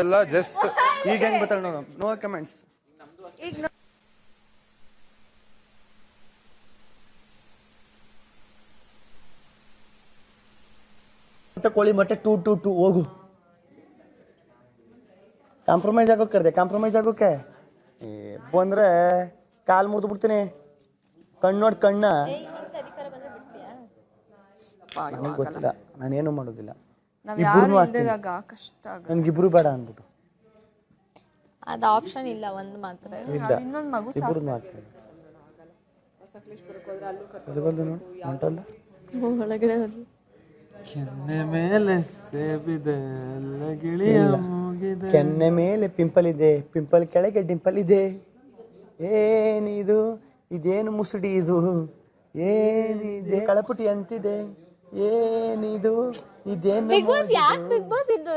ಎಲ್ಲ ಜಸ್ಟ್ ಈಗ ಹೆಂಗ್ ಬರ್ತಾಳೆ ನೋಡು. No comments. ಈಗ ಕೋಳಿ ಮೊಟ್ಟೆ 2 ಹೋಗು. ಕಾಂಪ್ರಮೈಸ್ ಆಗೋಕೆ ಕರೆದೆ, ಕಾಂಪ್ರಮೈಸ್ ಆಗೋಕೆ ಬಂದ್ರೆ ಕಾಲು ಮುರಿದು ಬಿಡ್ತೀನಿ. ಕಣ್ಣು ಕಣ್ಣ ನನಗೆ ಗೊತ್ತಿಲ್ಲ, ನಾನೇನು ಮಾಡೋದಿಲ್ಲ. ನನ್ಗಿಬ್ರು ಬೇಡ ಅಂದ್ಬಿಟ್ಟು ಅದು ಆಪ್ಷನ್ ಇಲ್ಲ, ಒಂದು ಮಾತ್ರ ಇನ್ನೊಂದು ಮಗು ಇಬ್ರು ಆಗ್ತದೆ. ಒಳಗಡೆ ಕೆನ್ನೆ ಮೇಲೆ ಪಿಂಪಲ್ ಇದೆ, ಪಿಂಪಲ್ ಕೆಳಗೆ ಡಿಂಪಲ್ ಇದೆ. ಏನಿದು, ಇದೇನು ಮುಸುಡಿ ಇದು, ಏನಿದೆ ಕಳಪುಟಿ ಅಂತಿದೆ, ಏನಿದು ಇದೇನು. ಬಿಗ್ ಬಾಸ್ ಯಾಕೆ ಬಿಗ್ ಬಾಸ್ ಇದು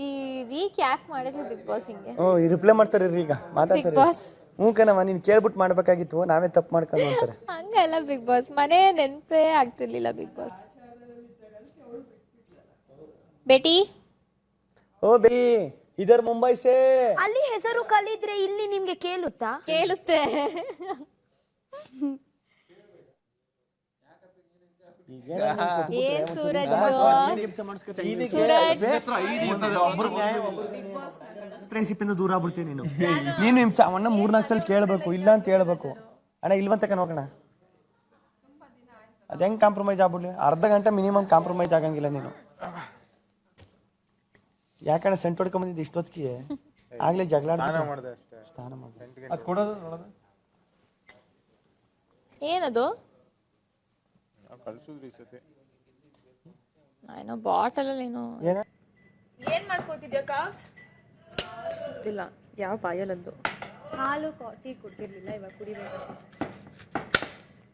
ಈ ವೀಕ್ ಯಾಕೆ ಮಾಡಿದ್ವಿ ಬಿಗ್ ಬಾಸ್ ಹಿಂಗೆ? ಈ ರಿಪ್ಲೈ ಮಾಡ್ತಾರೆ ಈಗ ಮಾತಾಡ್ತಾರೆ. ಬಿಗ್ ಬಾಸ್ ಹ್ಞೂ ಕಣವ, ನೀನು ಕೇಳ್ಬಿಟ್ಟು ಮಾಡ್ಬೇಕಾಗಿತ್ತು, ನಾವೇ ತಪ್ಪು ಮಾಡ್ಕೊಂಡು ಅಂತಾರೆ. ಹಂಗಲ್ಲ, ಬಿಗ್ ಬಾಸ್ ಮನೆ ನೆನಪೇ ಆಗ್ತಿರ್ಲಿಲ್ಲ. ಬಿಗ್ ಬಾಸ್ ಬೇಟಿ ಓ ಬೇ ಇದರ್ ಮುಂಬೈ ಸೇ ಅಲ್ಲಿ ಹೆಸರು ಕಲಿದ್ರೆ ಇಲ್ಲಿ ನಿಮ್ಗೆ ಕೇಳುತ್ತಾ? ಕೇಳುತ್ತೆ. ಏನ್ ಸೂರಜ್ ಫ್ರೆಂಡ್ಶಿಪ್ ಇಂದ ದೂರ ಆಗ್ಬಿಡ್ತೀವಿ ನೀನು. ನೀನು ಅಣ್ಣ 3-4 ಸಲ ಕೇಳಬೇಕು, ಇಲ್ಲ ಅಂತ ಹೇಳ್ಬೇಕು. ಅಣ್ಣ ಇಲ್ವಂತಕ ನೋಡೋಣ, ಅದ ಹೆಂಗ್ ಕಾಂಪ್ರಮೈಸ್ ಆಗ್ಬಿಡ್ಲಿ? ಅರ್ಧ ಗಂಟೆ ಮಿನಿಮಮ್ ಕಾಂಪ್ರಮೈಸ್ ಆಗಂಗಿಲ್ಲ ನೀನು. ಯಾಕಣ್ಣ ಸೆಂಟ್ ಹೊಡ್ಕೊಂಬಂದಿದ್ದು ಇಷ್ಟೊತ್ತಿಗೆ? ಆಗ್ಲೇ ಜಗಳ ಮಾಡಿದೆ ಅಷ್ಟೇ. ಸ್ನಾನ ಮಾಡಿದೆ ಅದು ಕೊಡೋದು ನೋಡೋದು ಏನದು? ಏನೋ ಬಾಟಲ್ ಅಲ್ಲಿ ಏನೋ. ಏನ್ ಮಾಡ್ಕೋತಿದ್ಯಾ ಕಾಸ್? ಇಲ್ಲ, ಯಾವ ಬಾಯಲ್ಲಂದು ಹಾಲು ಟೀ ಕುಡ್ತಿರ್ಲಿಲ್ಲ, ಇವಾಗ ಕುಡಿಬೇಕು.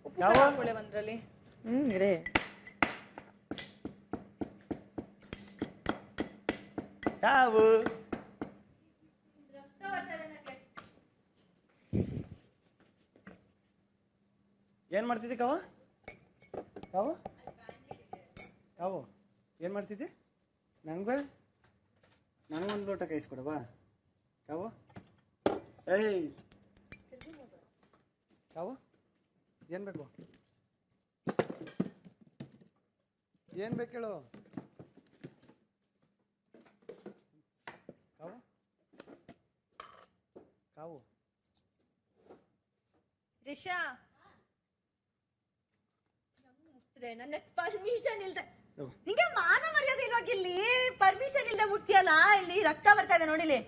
ಉಪ್ಪು ಹಾಕೊಳ್ಳೆ ಒಂದ್ರಲ್ಲಿ. ಇರೇ ಯಾವ ಏನ್ ಮಾಡ್ತಿದ್ದೆ ಕವ? ಯಾವ ಯಾವ ಏನ್ ಮಾಡ್ತಿದ್ದೆ? ನನಗೊಂದು ಲೋಟ ಕಾಯಿಸ್ಕೊಡವಾ ಯಾವ? ಏಯ್ ಯಾವ ಏನ್ ಬೇಕು? ಏನ್ ಬೇಕು ಹೇಳು? ಕಾವು ಕಾವು ರಿಷಾ, ನನ್ನ ಪರ್ಮಿಷನ್ ಇಲ್ದೆ ನಿಂಗೆ ಮಾನ ಮರ್ಯಾದೆ ಇಲ್ವಾಗ? ಇಲ್ಲಿ ಪರ್ಮಿಷನ್ ಇಲ್ದೆ ಮುಟ್ತಿಯಲ್ಲ, ಇಲ್ಲಿ ರಕ್ತ ಬರ್ತಾ ಇದೆ ನೋಡಿಲಿ.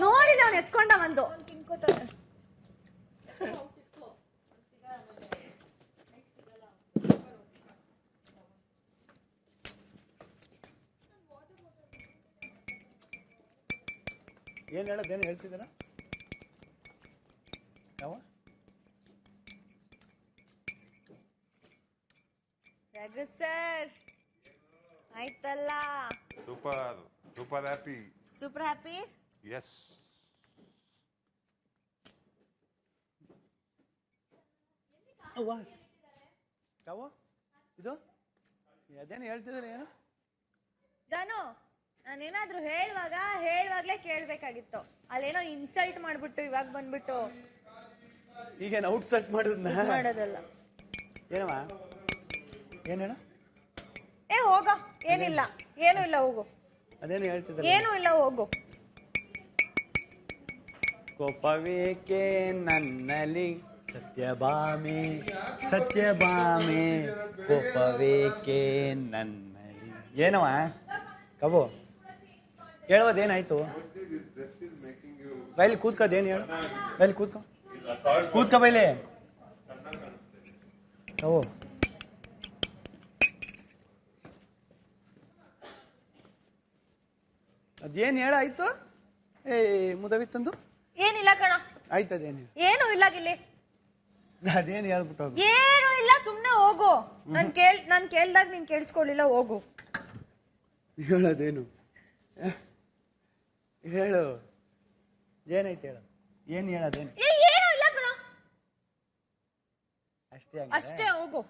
ನೋಡಿಲ್ಲ ಅವ್ನು ಎತ್ಕೊಂಡ ಒಂದು ತಿನ್ಕೋತಾನೆ. ಏನು ಹೇಳೋದೇನು ಹೇಳ್ತಿದ್ದೀರ ಯಾವ? ರಘು ಸರ್ ಆಯ್ತಲ್ಲ? Super happy. Super happy. Yes. ಅವ್ವ ಯಾವ ಇದು? ಅದೇನು ಹೇಳ್ತಿದ್ದಾರೆ ಏನು? ಧನು, ನಾನೇನಾದ್ರೂ ಹೇಳುವಾಗ್ಲೇ ಕೇಳ್ಬೇಕಾಗಿತ್ತು. ಅಲ್ಲೇನೋ ಇನ್ಸಲ್ಟ್ ಮಾಡ್ಬಿಟ್ಟು ಇವಾಗ ಬಂದ್ಬಿಟ್ಟು ಈಗೇನು ಔಟ್ಸಲ್ಟ್ ಮಾಡೋದಲ್ಲ. ಏನವ ಏನು ಹೇಳ? ಹೋಗ, ಏನಿಲ್ಲ, ಏನೂ ಇಲ್ಲ, ಹೋಗು. ಅದೇನು ಹೇಳ್ತಿದ್ದಾರೆ? ಏನೂ ಇಲ್ಲ, ಹೋಗು. ಕೋಪವೇಕೆ ನನ್ನಲ್ಲಿ ಸತ್ಯಭಾಮೆ, ಸತ್ಯಭಾಮೆ ಕೋಪವೇಕೆ ನನ್ನಲ್ಲಿ. ಏನವ ಕಬು ಹೇಳೋದೇನಾಯ್ತು? ಬೈಲಿ ಕೂತ್ಕೋದೇನು ಹೇಳು? ಬೈಲಿ ಕೂತ್ಕೋ ಬೈಲಿ ಕಬು. ಅದೇನು ಹೇಳಾಯ್ತು? ಮುದವಿತ್ತಂದು ಏನಿಲ್ಲ ಕಣ. ಆಯ್ತದೇನು? ಏನು ಇಲ್ಲ ಗಿಲ್ಲಿ. ಅದೇನು ಹೇಳ್ಬಿಟ್ಟು? ಏನು ಇಲ್ಲ, ಸುಮ್ನೆ ಹೋಗು. ನಾನು ಕೇಳ್ದಾಗ ನೀನ್ ಕೇಳಿಸ್ಕೊಳ್ಳಿಲ್ಲ, ಹೋಗು. ಹೇಳೋದೇನು ಹೇಳು? ಏನಾಯ್ತು ಹೇಳು? ಏನು ಹೇಳೋದೇನು? ಏನು ಇಲ್ಲ ಕಣ, ಅಷ್ಟೇ ಅಷ್ಟೇ, ಹೋಗು.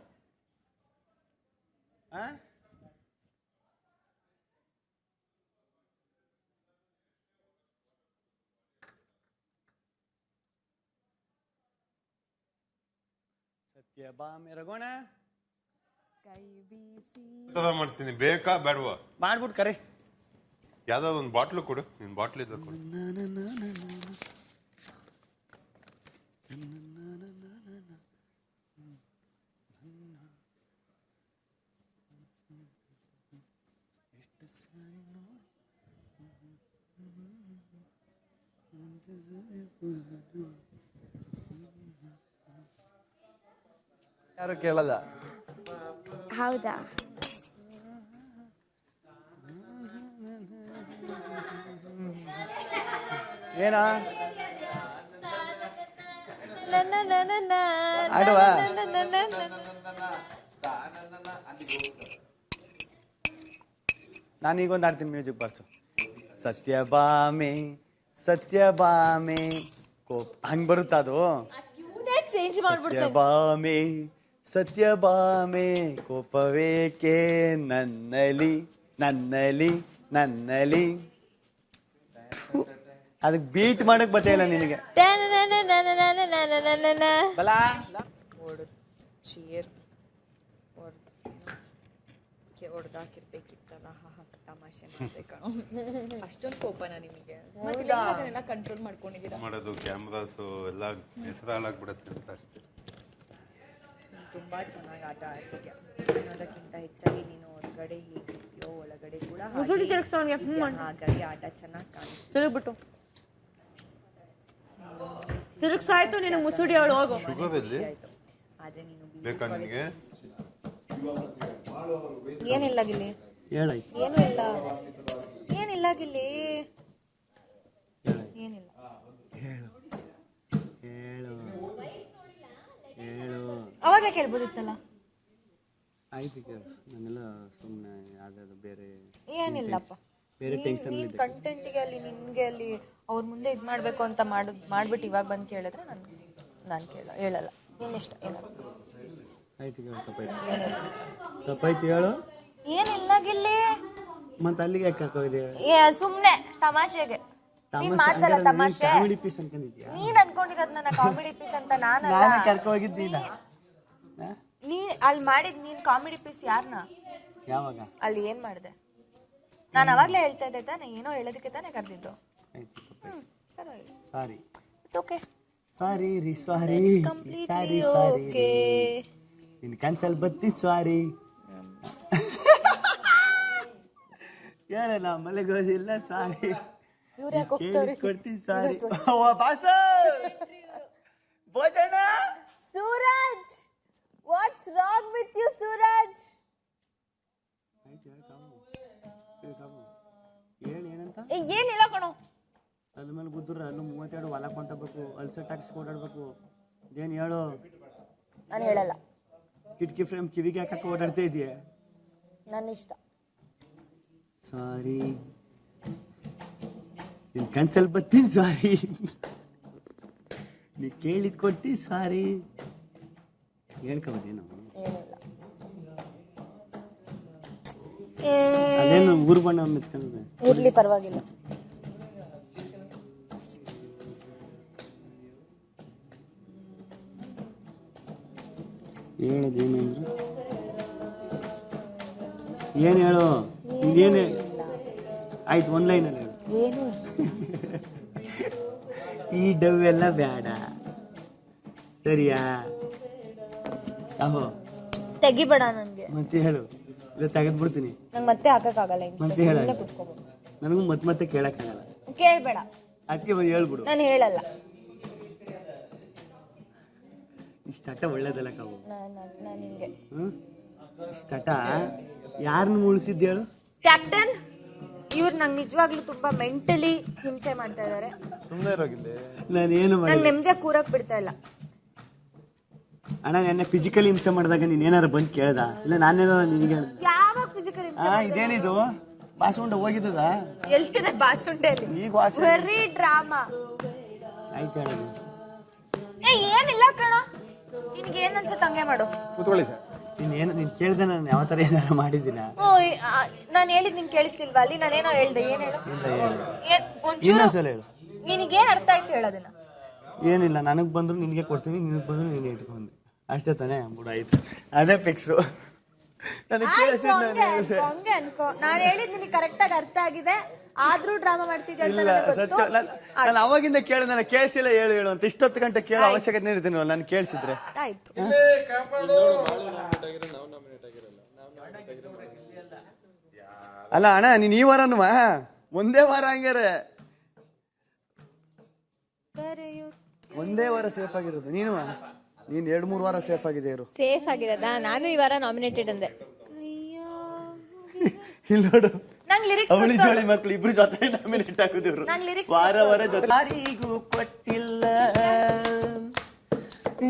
ಸತ್ಯಭಾಮೆ ರಘೋಣ ಕೈ ಬೀಸಿ ಮಾಡ್ತೀನಿ, ಬೇಕಾ ಬೇಡವಾ? ಮಾಡ್ಬಿಟ್ಟು ಕರೆ. ಯಾವ್ದಾದ್ರು ಒಂದು ಬಾಟ್ಲು ಕೊಡು, ನಿನ್ ಬಾಟ್ಲ್ ಇದ್ದ ಕೊಡು. ಯಾರು ಕೇಳಲ್ಲ. ಹೌದಾ? ಏನಾ ಆಡುವ? ನಾನೀಗೊಂದು ಆಡ್ತೀನಿ, ಮ್ಯೂಸಿಕ್ ಬರ್ಸು. ಸತ್ಯಭಾಮೆ ಸತ್ಯಭಾಮೆ ಕೋಪ ಹಂಗ್ ಬರುತ್ತ ಅದು. ಚೇಂಜ್ ಮಾಡ್ಬಿಡ್ತೇನೆ. ಸತ್ಯಭಾಮೆ ಸತ್ಯಭಾಮೆ ಕೋಪವೇಕೆ ನನ್ನಲಿ ನನ್ನಲಿ ನನ್ನಲಿ. ಅದಕ್ಕೆ ಬೀಟ್ ಮಾಡಕ್ ಬತ್ತಿಲ್ಲ ನಿನಗೆ. ಚೇರ್ ಹೊಡೆದಾಕಿರ್ಬೇಕಿತ್ತಲ್ಲ. ತಮಾಷೆ ಮಾಡ್ದೆ ಕಣೋ. ಅಷ್ಟೊಂದು ಕೋಪನ ನಿಮಗೆ? ಅದನ್ನೆಲ್ಲ ಕಂಟ್ರೋಲ್ ಮಾಡ್ಕೊಂಡಿದ್ದೀರಾ? ಮಾಡೋದು ಕ್ಯಾಮ್ರಾಸು ಎಲ್ಲ ಹೆಸರಾಗ್ಬಿಡತ್ತೆ ಅಂತ ಅಷ್ಟೇ. ತುಂಬ ಚೆನ್ನಾಗಿ ಆಟ ಆಡ್ತೀಯ ಅನ್ನೋದಕ್ಕಿಂತ ಹೆಚ್ಚಾಗಿ ನೀನು ಹೊರಗಡೆ ಹೇಗಿರ್ತೀಯೋ ಒಳಗಡೆ ಕೂಡ ಹಾಗಾಗಿ ಆಟ ಚೆನ್ನಾಗಿ ಕಾಣಿಸ್ತು. ತಿರುಗ್ಬಿಟ್ಟು ತಿರುಗ್ಸಾಯ್ತು ನೀನು ಮುಸುಡಿ ಅವಳು ಹೋಗು. ಆದ್ರೆ ನೀನು ಬೇಕಾ ನಿನಗೆ? ಏನಿಲ್ಲ ಗಿಲ್ಲಿ, ಹೇಳಾಯ್ತು. ಏನು ಇಲ್ಲ, ಏನಿಲ್ಲ ಗಿಲ್ಲಿ, ಏನಿಲ್ಲ. ಹೇಳು ಹೇಳು ಹೇಳು. ಅವಾಗಲೇ ಕೇಳ್ಬೋದಿತ್ತಲ್ಲ. ಆಯ್ತು ಕೇಳು. ನಾನೆಲ್ಲ ಸುಮ್ಮನೆ ಯಾವ್ದಾದ್ರು ಬೇರೆ ಏನಿಲ್ಲಪ್ಪ, ಬೇರೆ ಟೆನ್ಷನ್ ನೀನ್ ಕಂಟೆಂಟಿಗೆ ಅಲ್ಲಿ ನಿನ್ಗೆ ಅಲ್ಲಿ ಅವ್ರ ಮುಂದೆ ಇದು ಮಾಡ್ಬೇಕು ಅಂತ ಮಾಡ್ಬಿಟ್ಟು ಇವಾಗ ಬಂದು ಕೇಳಿದ್ರೆ ನಾನು ಹೇಳಲ್ಲ. ನಿನ್ನಿಷ್ಟ. ಹೇಳಲ್ಲ. ಆಯ್ತು ಕೇಳು. ತಪ್ಪಾಯ್ತು ಹೇಳು. ಏನಿಲ್ಲ ಗಿಲ್ಲಿ. ಮತ್ತೆ ಅಲ್ಲಿಗೆ ಯಾಕೆ ಕರ್ಕೋಗಿದೆ? ಸುಮ್ನೆ ತಮಾಷೆಗೆ ನೀನ್ ಮಾಡ್ತಾರ ತಮಾಷೆ. ಕಾಮಿಡಿ ಪೀಸ್ ಅನ್ಕೊಂಡಿದ್ಯಾ? ನೀನ್ ಅನ್ಕೊಂಡಿರೋದ್ ನನ್ನ ಕಾಮಿಡಿ ಪೀಸ್ ಅಂತ. ನಾನೇ ಕರ್ಕೊ ಹೋಗಿದ್ದೀನ. ನೀನ್ ಅಲ್ಲಿ ಮಾಡಿದ್ ನೀನ್ ಕಾಮಿಡಿ ಪೀಸ್ ಯಾರನ್ನ? ಯಾವಾಗ? ಅಲ್ಲಿ ಏನ್ ಮಾಡಿದೆ? ನಾನು ಅವಾಗ್ಲೇ ಹೇಳ್ತಾ ಇದ್ದೆ ತಾನೆ, ಏನೋ ಹೇಳೋದಕ್ಕೆ ತಾನೆ ಕರೆದಿದ್ದು. ಸಾರಿ. ಓಕೆ, ಸಾರಿ ರೀ, ಸಾರಿ ಸಾರಿ ಓಕೆ. ನಿನ್ ಕನ್ಸಲ್ಲಿ ಬತ್ತಿ ಸಾರಿ. ಹೇಳ ಮಲೆಗೋದಿಲ್ಲ ಸಾರಿ. ಇವ್ರು ಯಾಕೆ ಹೋಗ್ತಾವ್ರಿ? ಕೊಡ್ತೀನಿ ಸಾರಿ. ಬಾಸ ಭೋಜನ. Suraj, what's wrong with you Suraj? ಏನಂತ? ಏನಿಲ್ಲ ಕಣೋ. ಅದ್ರ ಮೇಲೆ ಗುದ್ದುರ ಅಲ್ಲೂ 32 ಹೊಲ ಕೊಂಡಬೇಕು, ಅಲ್ಸರ್ ಟ್ಯಾಕ್ಸ್ ಓಡಾಡ್ಬೇಕು. ಏನ್ ಹೇಳು? ನಾನು ಹೇಳಲ್ಲ. ಕಿಟಕಿ ಫ್ರೇಮ್ ಕಿವಿಗೆ ಹಾಕಕ್ಕೆ ಓಡಾಡ್ತಾ ಇದೀಯ. ನನ್ನ ಇಷ್ಟ. ಸಾರಿ, ನಿನ್ ಕನ್ಸಲ್ಲಿ ಬತ್ತೀನಿ ಸಾರಿ. ನೀ ಕೇಳಿದ್ ಕೊಟ್ಟಿ ಸಾರಿ. ಹೇಳ್ಕೋಬೋದೇನು? ಏನಿಲ್ಲ. ಅದೇನು ಊರು ಬಣ್ಣ ಮೆತ್ಕೊಂಡೆ. ಇರ್ಲಿ, ಪರವಾಗಿಲ್ಲ. ಹೇಳೋದೇನಂದ್ರೆ ಏನು ಹೇಳು? ಇನ್ನೇನು ಆಯ್ತು, ಒಂದು ಲೈನಲ್ಲಿ ಹೇಳು. ಏನು? ಈ ಡವ್ ಎಲ್ಲ ಬೇಡ, ಸರಿಯಾ? ಅಹೋ ತೆಗಿಬೇಡ ನನ್ಗೆ. ಮತ್ತೆ ಹೇಳು, ಇಲ್ಲ ತೆಗೆದ್ಬಿಡ್ತೀನಿ. ನಂಗೆ ಮತ್ತೆ ಹಾಕಕ್ಕಾಗಲ್ಲ. ಮತ್ತೆ ಹೇಳ. ಕುತ್ಕೋಬೋದು. ನನಗೂ ಮತ್ತೆ ಕೇಳಕ್ಕಾಗಲ್ಲ. ಕೇಳ್ಬೇಡ. ಅದಕ್ಕೆ ಬಂದು ಹೇಳ್ಬಿಡು. ನಾನು ಹೇಳಲ್ಲ. ಇಷ್ಟ ಒಳ್ಳೇದಲ್ಲ ಕಾವು. ನಾನು ಹಿಂಗೆ. ಇಷ್ಟ ಯಾರನ್ನ ಉಳಿಸಿದ್ದು ಹೇಳು? ಕ್ಯಾಪ್ಟನ್, ಇವ್ರು ನಂಗೆ ನಿಜವಾಗ್ಲೂ ತುಂಬಾ ಮೆಂಟಲಿ ಹಿಂಸೆ ಮಾಡ್ತಾ ಇದಾರೆ. ಸುಮ್ಮನೆ ಇರೋಗಿಲ್ಲ. ನಾನೇನು ನಂಗೆ ನೆಮ್ಮದಿಯಾಗಿ ಕೂರಕ್ ಬಿಡ್ತಾ ಇಲ್ಲ. ಅಣ್ಣ, ನೆನ್ನೆ ಫಿಸಿಕಲ್ ಹಿಂಸೆ ಮಾಡಿದಾಗ ನೀನ್ ಏನಾರು ಬಂದು ಕೇಳ್ದ? ಇಲ್ಲ ನಾನೇನೋ ನಿನಗೆ ಯಾವಾಗ ಫಿಸಿಕಲ್ ಹಿಂಸೆ? ಇದೇನಿದು ಬಾಸುಂಡ ಹೋಗಿದ್ದದ? ಎಲ್ಲಿದೆ ಬಾಸುಂಡೆಯಲ್ಲಿ? ಈಗ ವಾಸ ಬರೀ ಡ್ರಾಮಾ. ಆಯ್ತು ಹೇಳೋದು. ಏನಿಲ್ಲ ಕಣ, ನಿನಗೆ ಏನ್ ಅನ್ಸುತ್ತೆ ಹಂಗೆ ಮಾಡು. ಕೂತ್ಕೊಳ್ಳಿ ಸರ್. ನೀನು ಕೇಳಿದೆ ನಾನು ಯಾವ ಥರ ಏನಾರು ಮಾಡಿದ್ದೀನ? ನಾನು ಹೇಳಿದ್ ನಿಂಗೆ ಕೇಳಿಸ್ತಿಲ್ವಾ ಅಲ್ಲಿ? ನಾನೇನೋ ಹೇಳ್ದೆ. ಏನ್ ಹೇಳು? ಒಂಚೂರು ಇನ್ನೊಂದ್ಸಲ ಹೇಳು. ನಿನಗೇನ್ ಅರ್ಥ ಆಯ್ತು ಹೇಳೋದನ್ನ? ಏನಿಲ್ಲ, ನನಗೆ ಬಂದ್ರು ನಿನಗೆ ಕೊಡ್ತೀನಿ, ನಿನಗೆ ಬಂದ್ರು ನೀನು ಇಟ್ಕೊಂಡು ಅಷ್ಟೇ ತಾನೇ. ಬಿಡ ಆಯ್ತು, ಅದೇ ಫಿಕ್ಸು. ನನಗೆ ಹಂಗೆ ಅನ್ಕೋ. ನಾನು ಹೇಳಿದ್ ನಿನಗೆ ಕರೆಕ್ಟಾಗಿ ಅರ್ಥ ಆಗಿದೆ, ಆದ್ರೂ ಡ್ರಾಮಾ ಮಾಡ್ತಿದ್ದೆ ಅಂತ ಇಲ್ಲ ಸತ್ಯ. ನಾನು ಅವಾಗಿಂದ ಕೇಳಿದೆ, ನನಗೆ ಕೇಳಿಸಿಲ್ಲ. ಹೇಳು ಅಂತ ಇಷ್ಟೊತ್ತು ಗಂಟೆ ಕೇಳೋ ಅವಶ್ಯಕತೆ ಇರ್ತೀನಿ. ನಾನು ಕೇಳಿಸಿದ್ರೆ ಆಯ್ತು. ಅಲ್ಲ ಅಣ್ಣ, ನೀನ್ ಈ ವಾರನು ಒಂದೇ ವಾರ ಹಂಗಾರೆ ಒಂದೇ ವಾರ ಸೇಫ್ ಆಗಿರೋದು. ನೀನು 2-3 ವಾರ ಸೇಫ್ ಆಗಿದೆ ಇರು. ಸೇಫ್ ಆಗಿರೋದಾ? ನಾನು ಈ ವಾರ ನಾಮಿನೇಟೆಡ್ ಅಂದೆ. ಇಲ್ಲ ನೋಡು, ನಂಗೆ ಲಿರಿಕ್ಸ್ ಅವಳಿ ಜೋಳಿ ಮಕ್ಕಳು ಇಬ್ರು ಜೊತೆ ನಾಮಿನೇಟ್ ಆಗುದಿವ್ರು. ವಾರ ವಾರ ಜೊತೆ ಯಾರಿಗೂ ಕೊಟ್ಟಿಲ್ಲ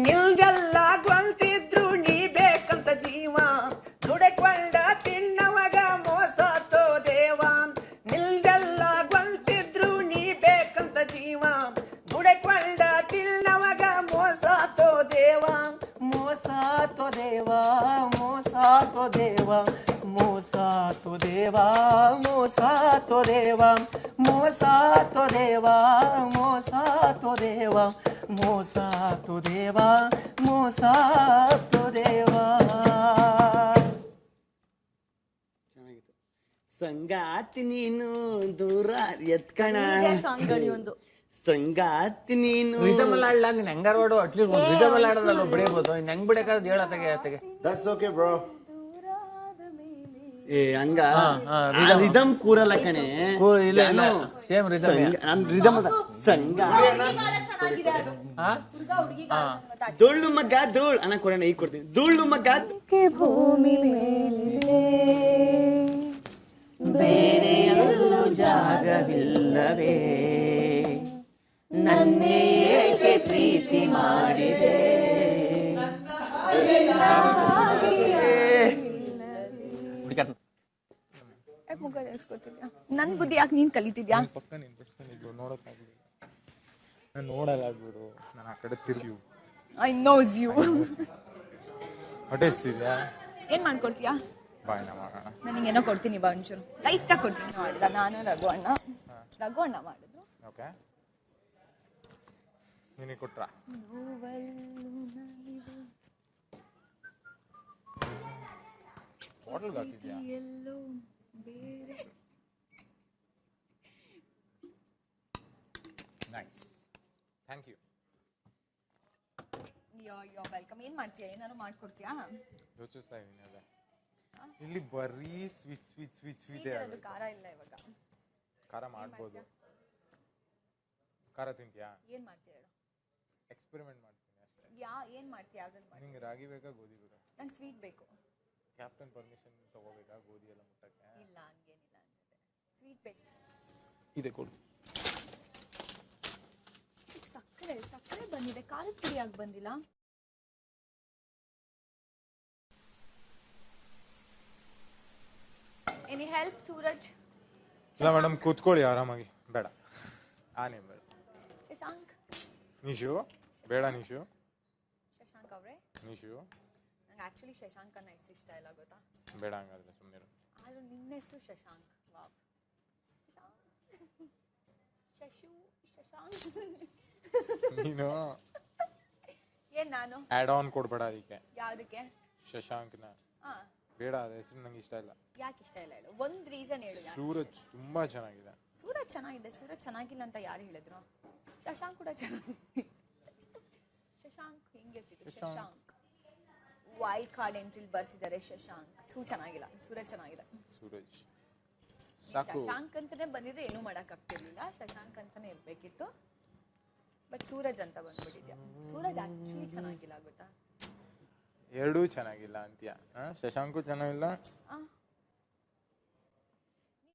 ನಿಲ್ಗೆಲ್ಲ ಗೊಂತಿದ್ರು ನೀ ಬೇಕಂತ ಜೀವ ದುಡೆಕೊಂಡ ತಿನ್ನವಾಗ ಮೋಸ ತೋ ದೇವ. ನಿಲ್ಗೆಲ್ಲ ಗೊಂತಿದ್ರು ನೀ ಬೇಕಂತ ಜೀವ ದುಡೆಕೊಂಡ ತಿನ್ನವಾಗ ಮೋಸ ತೋ ದೇವ. ಮೋಸ ತೋ ದೇವ, ಮೋಸ ತೋ ದೇವ, ಮೋಸ ತೋ ದೇವ, ಮೋಸ ತೋ ದೇವ, ಮೋಸ ತೋ ದೇವ, ಮೋಸ ತೋ ದೇವ, ಮೋಸ ತೋ ದೇವ, ಮೋಸ ತೋ ದೇವ. ಚೆನ್ನಾಗಿತ್ತು. ಸಂಗಾತಿ ನೀನು ದೂರ ಎತ್ಕಣ, ಒಂದು ಸಂಗಾತಿ ನೀನು ರಿದಮ್ ಎಲ್ಲ ಆಡಲ್ಲ. ನೀನ್ ಹೆಂಗಾರ ಓಡು, ಅಟ್ಲೀಸ್ಟ್ ಒಂದು ರಿದಮ್ ಎಲ್ಲ ಆಡೋದಲ್ಲ ಬಿಡಬಹುದು. ಇನ್ ಹೆಂಗ್ ಬಿಡಕಾದ್ರೆ ಹೇಳತ್ತಾಗೆ. That's okay bro. ಏ ಹಂಗ ರಿದಮ್ ಕೂರಲ್ಲ ಕಣೆ. ಇಲ್ಲ ಇಲ್ಲ, ಸೇಮ್ ರಿದಮ್. ನಾನು ರಿದಮ್ ಅದ ಸಂಗ ಧೂಳು ಮಗ ಧೂಳ್ ಅಣ್ಣ ಕೊಡೋಣ, ಈಗ ಕೊಡ್ತೀನಿ. ಧೂಳು ಮಗ ಭೂಮಿ ಮೇಲಿದೆ ಬೇರೆ ಎಲ್ಲೂ ಜಾಗವಿಲ್ಲವೇ, ನನ್ನೇ ಏಕೆ ಪ್ರೀತಿ ಮಾಡಿದೆ. ನನ್ ಬುದ್ಧಿ ಯಾಕೆ ನೀನ್ ಕಲಿತಿದ್ಯಾ? ಪಕ್ಕ ನಿಂತು ನೋಡೋಕ್ಕಾಗಲಿಲ್ಲ. ನಾನು ನೋಡಲ್ಲ ಬಿಡು, ನಾನು ಆ ಕಡೆ ತಿರುಗಿ ಐ ನೋಸ್ ಯು. ಹೊಟ್ಟೆಸ್ತಿದ್ಯಾ? ಏನ್ ಮಾಡ್ಕೊಡ್ತೀಯಾ? ಬಾಯ್ನ ಮಾಡೋಣ. ನನಗೇನೋ ಕೊಡ್ತೀನಿ ಬಾ, ಒಂಚೂರು ಲೈಟಾಗಿ ಕೊಡ್ತೀನಿ. ಮಾಡಿದ ನಾನು ರಘು ಅಣ್ಣ ಮಾಡಿದ್ರು. ಓಕೆ, ನಿನಗೆ ಕೊಟ್ರಾ? ಬಾಟಲ್ಗೆ ಹಾಕಿದ್ಯಾ? Nice, thank you. Yo welcome. ಏನ್ ಮಾಡ್ತೀಯಾ? ಏನಾದ್ರು ಮಾಡ್ಕೊಡ್ತೀಯಾ? ಯೋಚಿಸ್ತಾ ಇದ್ದೀನಿ ಅದೇ. ಇಲ್ಲಿ ಬರೀ ಸ್ವೀಟ್ ಅದು ಖಾರ ಇಲ್ಲ ಇವಾಗ. ಖಾರ ಮಾಡ್ಬೋದು. ಖಾರ ತಿಂತೀಯಾ? ಏನ್ ಮಾಡ್ತೀಯ ಹೇಳು? ಎಕ್ಸ್ಪೆರಿಮೆಂಟ್ ಮಾಡ್ತೀನಿ ಅಷ್ಟೇ. ಏನ್ ಮಾಡ್ತೀಯ? ಯಾವ್ದ್ರಲ್ಲಿ ಮಾಡ್ತೀಯ? ನಿಂಗೆ ರಾಗಿ ಬೇಕಾ ಗೋಧಿ ಬೇಕಾ? ನಂಗೆ ಸ್ವೀಟ್ ಬೇಕು. ಕ್ಯಾಪ್ಟನ್ ಪರ್ಮಿಷನ್ ತಗೋಬೇಕಾ ಗೋಧಿ ಎಲ್ಲ ಮುಟ್ಟಕ್ಕೆ? ಇಲ್ಲ, ಹಂಗೇನಿಲ್ಲ ಅನ್ಸುತ್ತೆ. ಸ್ವೀಟ್ ಬೇಕು. ಇದೆ ಕೊಡು. ಸಕ್ಕರೆ ಬಂದಿದೆ, ಖಾರದ ಪುಡಿ ಯಾಕೆ ಬಂದಿಲ್ಲ? Any help Suraj? ಇಲ್ಲ ಮೇಡಮ್, ಕೂತ್ಕೊಳ್ಳಿ ಆರಾಮಾಗಿ. ಬೇಡ, ಆನೆ ಬೇಡ. ಶಶಾಂಕ್? ನಿಶು ಬೇಡ. ನಿಶು ಶಶಾಂಕ್ ಅವರೇ? ನಿಶು ನಂಗೆ ಆಕ್ಚುಲಿ ಶಶಾಂಕ್ ಅನ್ನೋ ಹೆಸರು ಇಷ್ಟ ಇಲ್ಲ, ಗೊತ್ತಾ? ಬೇಡ, ಹಂಗಾದ್ರೆ ಸುಮ್ಮನೆ. ಆದ್ರೂ ನಿನ್ನ ಹೆಸರು ಶಶಾಂಕ್. ವಾವ್, ಶಶಾಂಕ್. ನೀನು ಏನ್ ನಾನು ಆಡ್ ಆನ್ ಕೊಡ್ಬೇಡ ಅದಕ್ಕೆ. ಯಾವ್ದಕ್ಕೆ? ಶಶಾಂಕ್ನ ಬೇಡ, ಅದ ಹೆಸರು ನಂಗೆ ಇಷ್ಟ ಇಲ್ಲ. ಯಾಕೆ ಇಷ್ಟ ಇಲ್ಲ ಹೇಳು? ಒಂದ್ ರೀಸನ್ ಹೇಳು. ಸೂರಜ್ ತುಂಬಾ ಚೆನ್ನಾಗಿದೆ. ಸೂರಜ್ ಚೆನ್ನಾಗಿದೆ. ಸೂರಜ್ ಚೆನ್ನಾಗಿಲ್ಲ ಅಂತ ಯಾರು ಹೇಳಿದ್ರು? ಶಶಾಂಕ್ ಕೂಡ ಚೆನ್ನಾಗಿದೆ. ಶಶಾಂಕ್ ಹೆಂಗಿರ್ತಿದ್ರು? ಶಶಾಂಕ್ ವೈಲ್ಡ್ ಕಾರ್ಡ್ ಎಂಟ್ರಿಲಿ ಬರ್ತಿದ್ದಾರೆ. ಶಶಾಂಕ್ ಚೆನ್ನಾಗಿಲ್ಲ. ಸೂರಜ್ ಚೆನ್ನಾಗಿದೆ. ಸೂರಜ್ ಸಾಕು. ಶಶಾಂಕ್ ಅಂತಾನೆ ಬಂದಿದ್ರೆ ಏನೂ ಮಾಡಕ್ ಆಗ್ತಿರ್ಲಿಲ್ಲ. ಶಶಾಂಕ್ ಅಂತಾನೆ ಇರ್ಬೇಕಿತ್ತು. ಬಟ್ ಸೂರಜ್ ಅಂತ ಬಂದ್ಬಿಟ್ಟಿದ್ಯಾ. ಸೂರಜ್ ಆಕ್ಚುಲಿ ಚೆನ್ನಾಗಿಲ್ಲ, ಗೊತ್ತಾ? ಎರಡೂ ಚೆನ್ನಾಗಿಲ್ಲ ಅಂತೀಯ? ಶಶಾಂಕು ಚೆನ್ನಾಗಿಲ್ಲ,